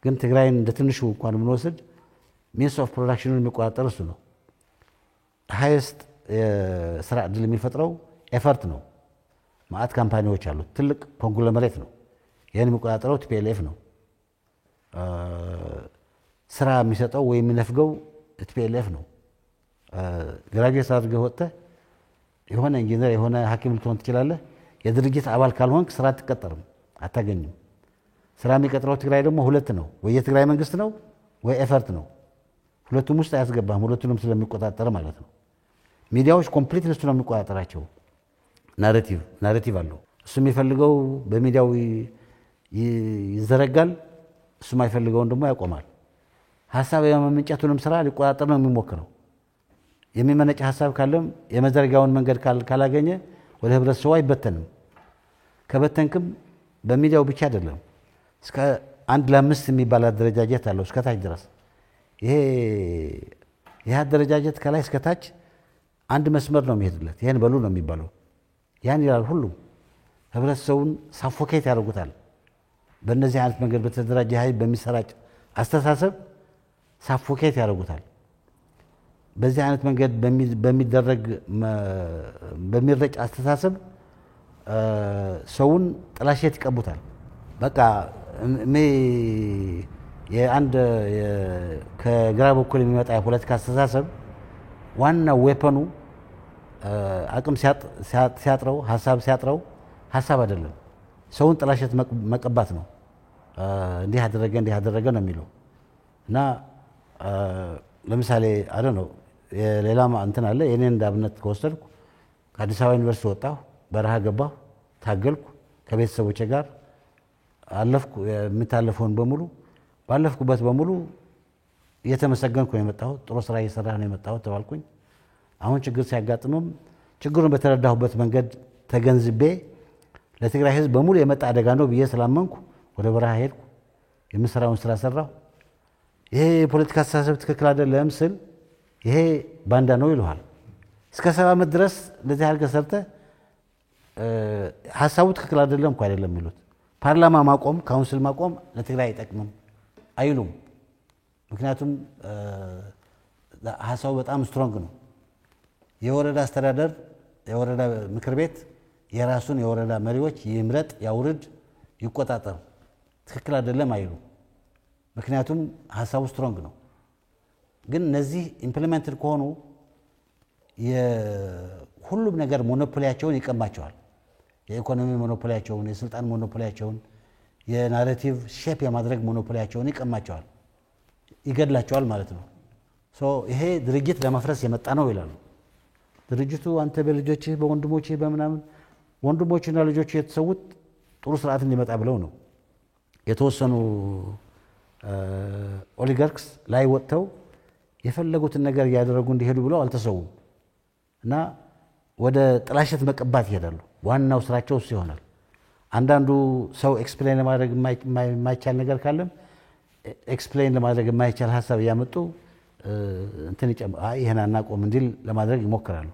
ግን ትግራይን እንደ ትንሹ እንኳን ብንወስድ ሚንስ ኦፍ ፕሮዳክሽኑን የሚቆጣጠር እሱ ነው። ሃይስት ስራ ዕድል የሚፈጥረው ኤፈርት ነው። ማአት ካምፓኒዎች አሉት። ትልቅ ኮንግሎመሬት ነው። ይህን የሚቆጣጠረው ቲፒኤልኤፍ ነው። ስራ የሚሰጠው ወይም የሚነፍገው ቲፒኤልኤፍ ነው። ግራጁዌት አድርገህ ወጥተህ የሆነ ኢንጂነር የሆነ ሐኪም ልትሆን ትችላለህ። የድርጅት አባል ካልሆንክ ስራ አትቀጠርም፣ አታገኝም። ስራ የሚቀጥረው ትግራይ ደግሞ ሁለት ነው። ወይ የትግራይ መንግስት ነው ወይ ኤፈርት ነው። ሁለቱም ውስጥ አያስገባም፣ ሁለቱንም ስለሚቆጣጠር ማለት ነው። ሚዲያዎች ኮምፕሊት እሱ ነው የሚቆጣጠራቸው። ናሬቲቭ አለው። እሱ የሚፈልገው በሚዲያው ይዘረጋል፣ እሱ የማይፈልገውን ደግሞ ያቆማል። ሀሳብ የመመንጨቱንም ስራ ሊቆጣጠር ነው የሚሞክረው። የሚመነጭ ሀሳብ ካለም የመዘርጋውን መንገድ ካላገኘ ወደ ህብረተሰቡ አይበተንም። ከበተንክም በሚዲያው ብቻ አይደለም፣ እስከ 1 ለ5 የሚባል አደረጃጀት አለው እስከ ታች ድረስ። ይሄ አደረጃጀት ከላይ እስከ ታች አንድ መስመር ነው የሚሄድለት። ይሄን በሉ ነው የሚባለው። ያን ይላል ሁሉም። ህብረተሰቡን ሳፎኬት ያደርጉታል። በእነዚህ አይነት መንገድ በተደራጀ ኃይል በሚሰራጭ አስተሳሰብ ሳፎኬት ያደርጉታል። በዚህ አይነት መንገድ በሚደረግ በሚረጭ አስተሳሰብ ሰውን ጥላሸት ይቀቡታል። በቃ የአንድ ከግራ በኩል የሚመጣ የፖለቲካ አስተሳሰብ ዋናው ዌፐኑ አቅም ሲያጥረው ሀሳብ ሲያጥረው ሀሳብ አይደለም፣ ሰውን ጥላሸት መቀባት ነው። እንዲህ አደረገ ነው የሚለው እና ለምሳሌ አለ ነው ሌላ እንትን አለ። የኔን እንዳብነት ከወሰድኩ ከአዲስ አበባ ዩኒቨርሲቲ ወጣሁ፣ በረሃ ገባሁ፣ ታገልኩ፣ ከቤተሰቦቼ ጋር አለፍኩ። የምታለፈውን በሙሉ ባለፍኩበት በሙሉ እየተመሰገንኩ ነው የመጣሁት። ጥሩ ስራ እየሰራህ ነው የመጣሁት ተባልኩኝ። አሁን ችግር ሲያጋጥምም ችግሩን በተረዳሁበት መንገድ ተገንዝቤ ለትግራይ ህዝብ በሙሉ የመጣ አደጋ ነው ብዬ ስላመንኩ ወደ በረሃ ሄድኩ። የምሰራውን ስራ ሰራሁ። ይሄ የፖለቲካ አስተሳሰብ ትክክል አይደለም ስል ይሄ ባንዳ ነው ይሉሃል። እስከ 70 ዓመት ድረስ እንደዚህ አድርገህ ሰርተህ ሀሳቡ ትክክል አይደለም እንኳ አይደለም የሚሉት። ፓርላማ ማቆም፣ ካውንስል ማቆም ለትግራይ አይጠቅምም አይሉም። ምክንያቱም ሀሳቡ በጣም ስትሮንግ ነው። የወረዳ አስተዳደር የወረዳ ምክር ቤት የራሱን የወረዳ መሪዎች ይምረጥ፣ ያውርድ፣ ይቆጣጠር፣ ትክክል አይደለም አይሉ። ምክንያቱም ሀሳቡ ስትሮንግ ነው። ግን እነዚህ ኢምፕሊመንትድ ከሆኑ ሁሉም ነገር ሞኖፖሊያቸውን ይቀማቸዋል። የኢኮኖሚ ሞኖፖሊያቸውን፣ የስልጣን ሞኖፖሊያቸውን፣ የናሬቲቭ ሼፕ የማድረግ ሞኖፖሊያቸውን ይቀማቸዋል፣ ይገድላቸዋል ማለት ነው። ይሄ ድርጅት ለመፍረስ የመጣ ነው ይላሉ። ድርጅቱ አንተ በልጆችህ በወንድሞችህ በምናምን ወንድሞችና ልጆች የተሰውት ጥሩ ስርዓት እንዲመጣ ብለው ነው። የተወሰኑ ኦሊጋርክስ ላይ ወጥተው የፈለጉትን ነገር እያደረጉ እንዲሄዱ ብለው አልተሰውም እና ወደ ጥላሸት መቀባት ይሄዳሉ። ዋናው ስራቸው እሱ ይሆናል። አንዳንዱ ሰው ኤክስፕሌን ለማድረግ የማይቻል ነገር ካለም ኤክስፕሌን ለማድረግ የማይቻል ሀሳብ እያመጡ እንትን ይሄን አናቆም እንዲል ለማድረግ ይሞክራሉ።